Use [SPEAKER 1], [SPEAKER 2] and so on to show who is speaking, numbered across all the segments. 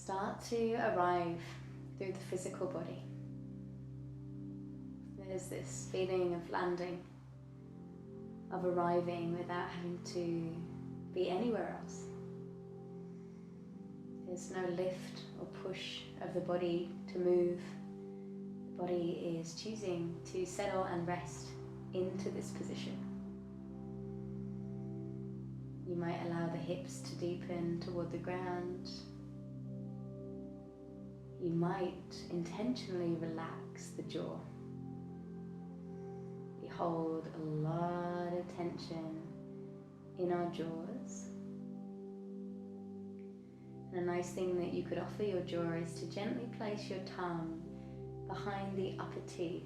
[SPEAKER 1] start to arrive through the physical body. There's this feeling of landing, of arriving without having to be anywhere else. There's no lift or push of the body to move. The body is choosing to settle and rest into this position. You might allow the hips to deepen toward the ground. You might intentionally relax the jaw. We hold a lot of tension in our jaws. And a nice thing that you could offer your jaw is to gently place your tongue behind the upper teeth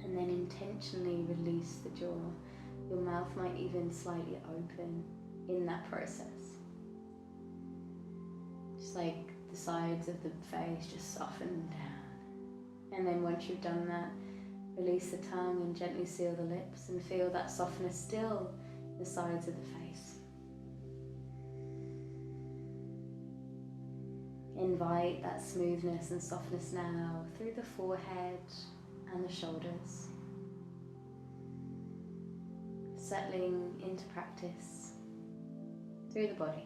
[SPEAKER 1] and then intentionally release the jaw. Your mouth might even slightly open in that process. Just like the sides of the face just soften down. And then once you've done that, release the tongue and gently seal the lips and feel that softness still in the sides of the face. Invite that smoothness and softness now through the forehead and the shoulders. Settling into practice through the body.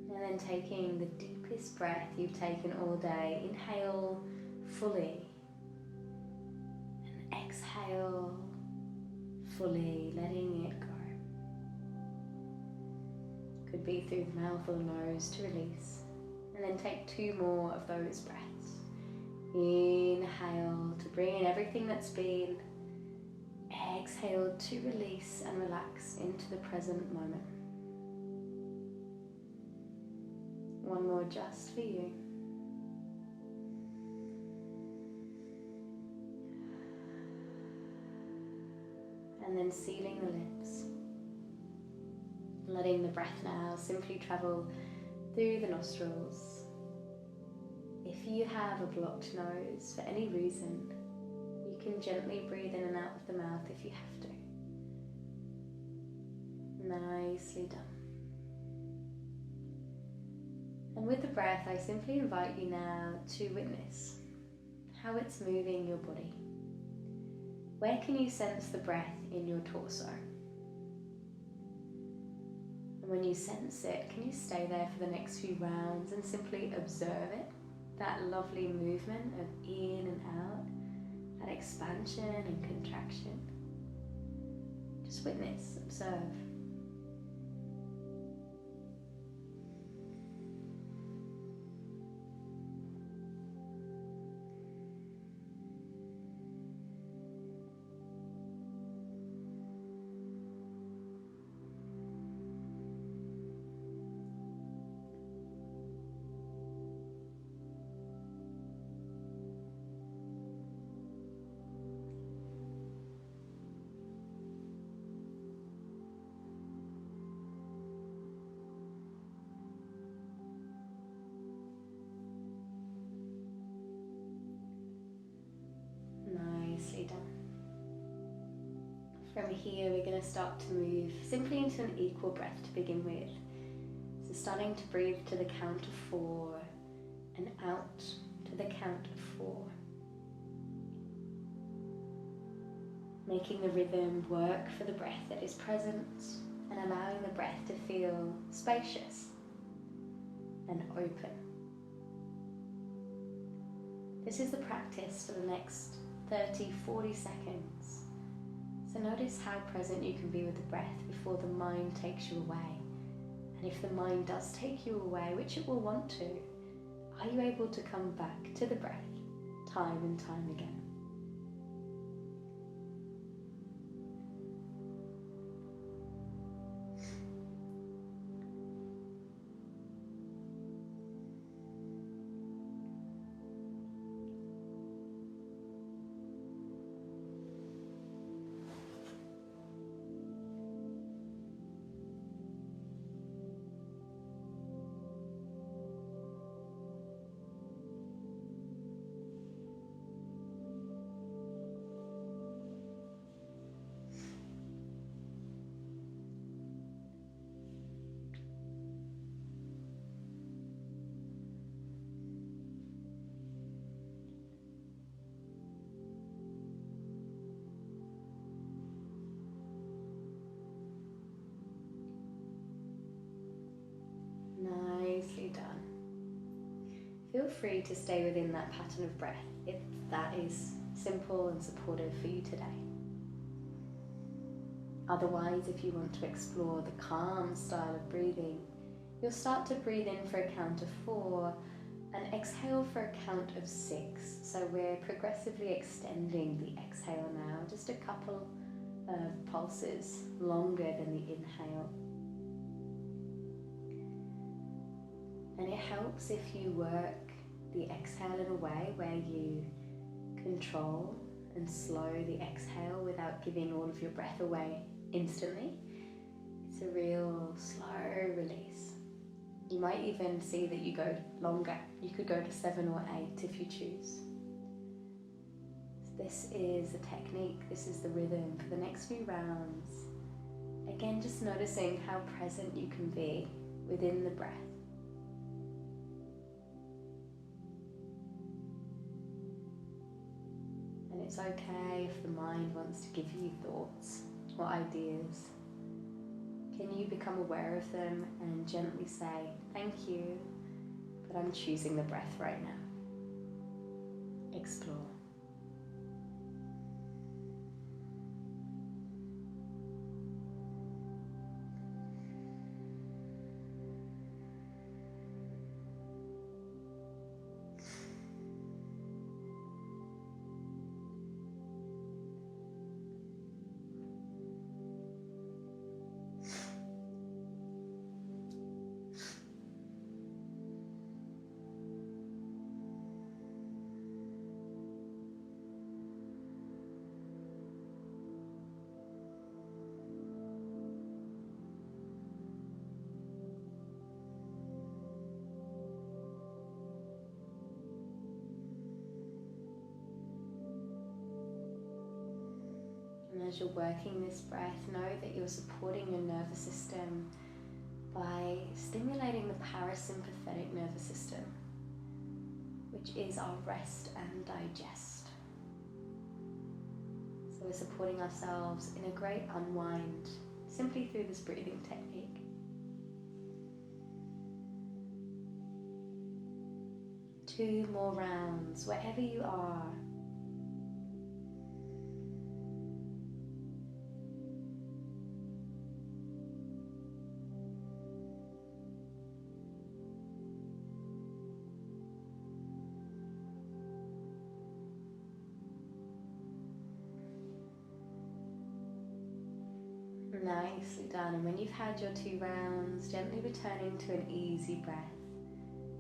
[SPEAKER 1] And then taking the deepest breath you've taken all day. Inhale fully. And exhale fully, letting it go. Could be through the mouth or the nose to release. And then take 2 more of those breaths. Inhale to bring in everything that's been. Exhale to release and relax into the present moment. One more just for you. And then sealing the lips. Letting the breath now simply travel through the nostrils. If you have a blocked nose for any reason, you can gently breathe in and out of the mouth if you have to. Nicely done. And with the breath, I simply invite you now to witness how it's moving your body. Where can you sense the breath in your torso? And when you sense it, can you stay there for the next few rounds and simply observe it? That lovely movement of in and out, that expansion and contraction. Just witness, observe. Nicely done. From here, we're going to start to move simply into an equal breath to begin with. So starting to breathe to the count of 4 and out to the count of 4. Making the rhythm work for the breath that is present and allowing the breath to feel spacious and open. This is the practice for the next 30-40 seconds. So notice how present you can be with the breath before the mind takes you away. And if the mind does take you away, which it will want to, are you able to come back to the breath time and time again? feel free to stay within that pattern of breath if that is simple and supportive for you today. Otherwise, if you want to explore the calm style of breathing, you'll start to breathe in for a count of 4 and exhale for a count of 6. So we're progressively extending the exhale now, just a couple of pulses longer than the inhale. And it helps if you work the exhale in a way where you control and slow the exhale without giving all of your breath away instantly. It's a real slow release. You might even see that you go longer. You could go to 7 or 8 if you choose. This is the technique, this is the rhythm for the next few rounds. Again, just noticing how present you can be within the breath. And it's okay if the mind wants to give you thoughts or ideas. Can you become aware of them and gently say, thank you, but I'm choosing the breath right now. Explore. And as you're working this breath, know that you're supporting your nervous system by stimulating the parasympathetic nervous system, which is our rest and digest. So we're supporting ourselves in a great unwind simply through this breathing technique. Two more rounds, wherever you are. Nicely done. And when you've had your 2 rounds, gently returning to an easy breath,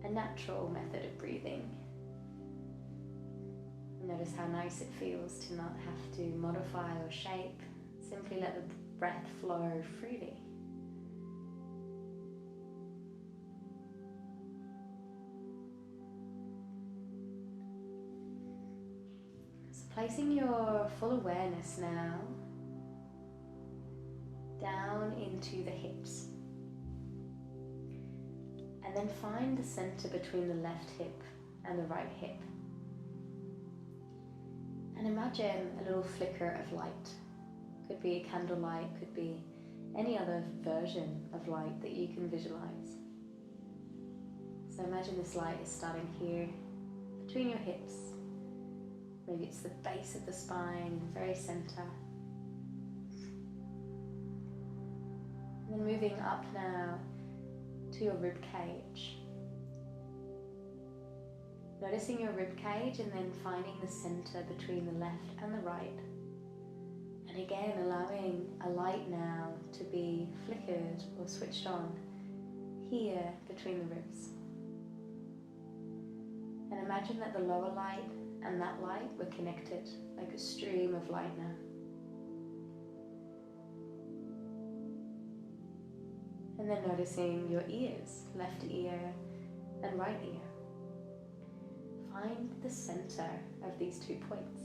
[SPEAKER 1] a natural method of breathing. Notice how nice it feels to not have to modify or shape. Simply let the breath flow freely. So placing your full awareness now down into the hips, and then find the center between the left hip and the right hip, and imagine a little flicker of light. Could be a candlelight, could be any other version of light that you can visualize. So imagine this light is starting here between your hips. Maybe it's the base of the spine, the very center. And then moving up now to your rib cage. Noticing your rib cage and then finding the center between the left and the right. And again, allowing a light now to be flickered or switched on here between the ribs. And imagine that the lower light and that light were connected like a stream of light now. And then noticing your ears, left ear and right ear. Find the center of these 2 points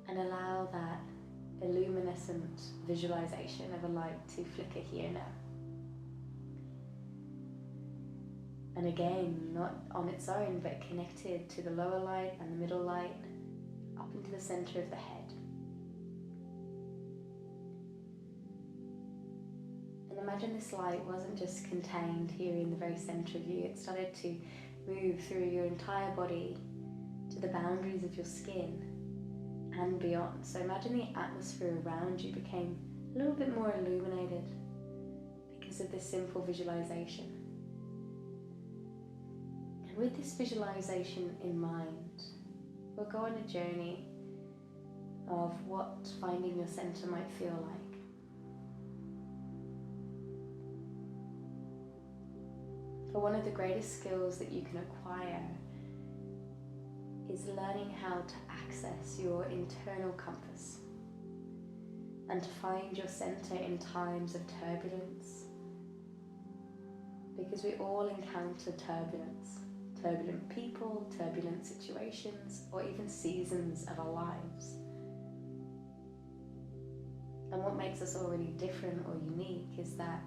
[SPEAKER 1] and allow that illuminescent visualization of a light to flicker here now. And again, not on its own, but connected to the lower light and the middle light, up into the center of the head. And imagine this light wasn't just contained here in the very center of you. It started to move through your entire body to the boundaries of your skin and beyond. So imagine the atmosphere around you became a little bit more illuminated because of this simple visualization. And with this visualization in mind, we'll go on a journey of what finding your center might feel like. For one of the greatest skills that you can acquire is learning how to access your internal compass and to find your center in times of turbulence. Because we all encounter turbulence. Turbulent people, turbulent situations, or even seasons of our lives. And what makes us all really different or unique is that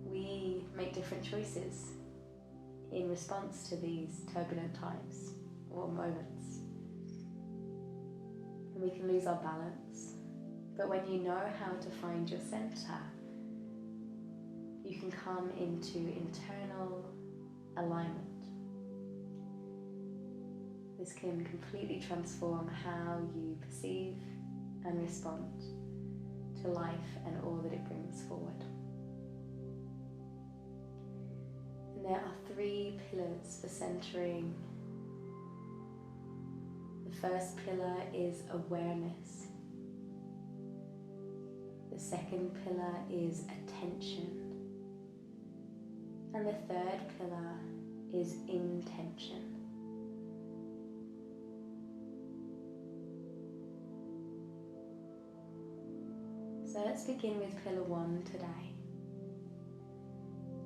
[SPEAKER 1] we make different choices in response to these turbulent times or moments. And we can lose our balance. But when you know how to find your center, you can come into internal alignment. This can completely transform how you perceive and respond to life and all that it brings forward. And there are 3 pillars for centering. The first pillar is awareness. The second pillar is attention. And the third pillar is intention. So let's begin with pillar 1 today.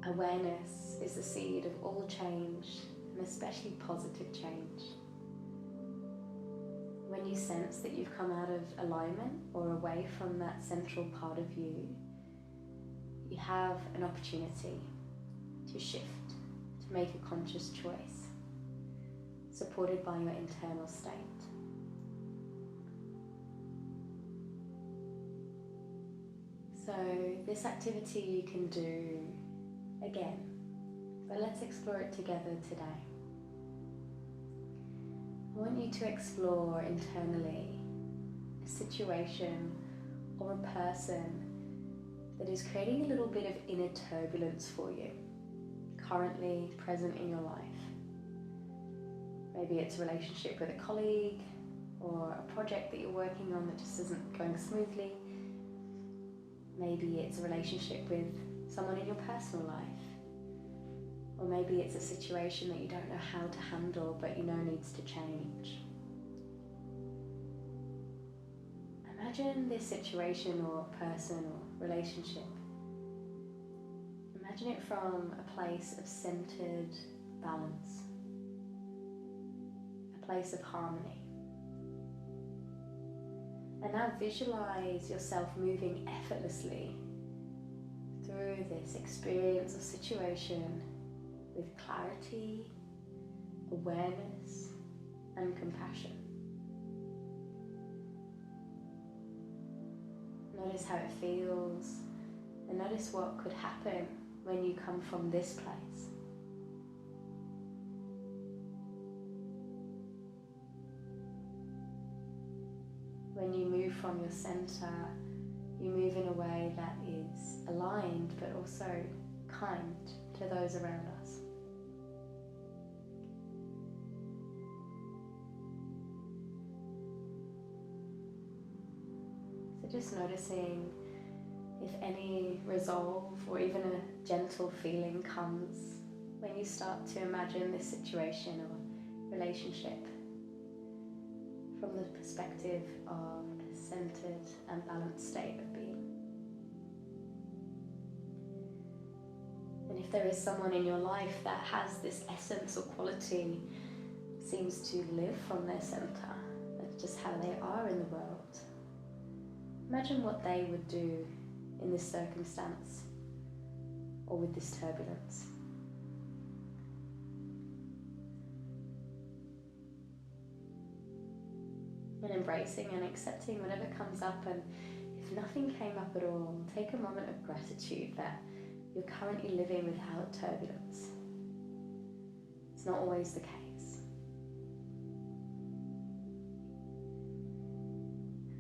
[SPEAKER 1] Awareness is the seed of all change, and especially positive change. When you sense that you've come out of alignment or away from that central part of you, you have an opportunity to shift, to make a conscious choice, supported by your internal state. So this activity you can do again, but let's explore it together today. I want you to explore internally a situation or a person that is creating a little bit of inner turbulence for you, currently present in your life. Maybe it's a relationship with a colleague or a project that you're working on that just isn't going smoothly. Maybe it's a relationship with someone in your personal life. Or maybe it's a situation that you don't know how to handle but you know needs to change. Imagine this situation or person or relationship. Imagine it from a place of centered balance, a place of harmony. And now visualize yourself moving effortlessly through this experience or situation with clarity, awareness, and compassion. Notice how it feels, and notice what could happen when you come from this place. When you move from your center, you move in a way that is aligned but also kind to those around us. So just noticing if any resolve or even a gentle feeling comes when you start to imagine this situation or relationship from the perspective of a centered and balanced state of being. And if there is someone in your life that has this essence or quality, seems to live from their center, that's just how they are in the world, imagine what they would do in this circumstance or with this turbulence. And embracing and accepting whatever comes up, and if nothing came up at all, take a moment of gratitude that you're currently living without turbulence. It's not always the case.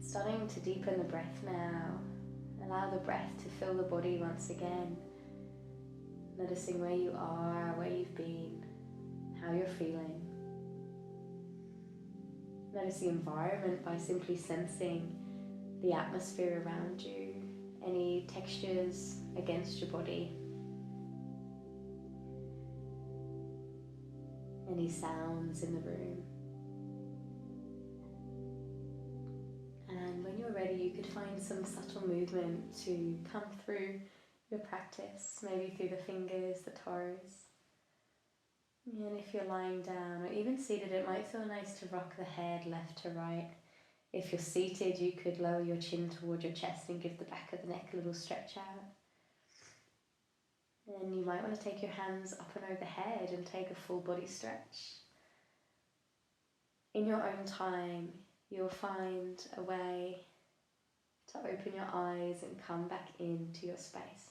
[SPEAKER 1] Starting to deepen the breath now. Allow the breath to fill the body once again. Noticing where you are, where you've been, how you're feeling. Notice the environment by simply sensing the atmosphere around you, any textures against your body, any sounds in the room. And when you're ready, you could find some subtle movement to come through your practice, maybe through the fingers, the toes. And if you're lying down or even seated, it might feel nice to rock the head left to right. If you're seated, you could lower your chin toward your chest and give the back of the neck a little stretch out. And you might want to take your hands up and overhead and take a full body stretch. In your own time, you'll find a way to open your eyes and come back into your space.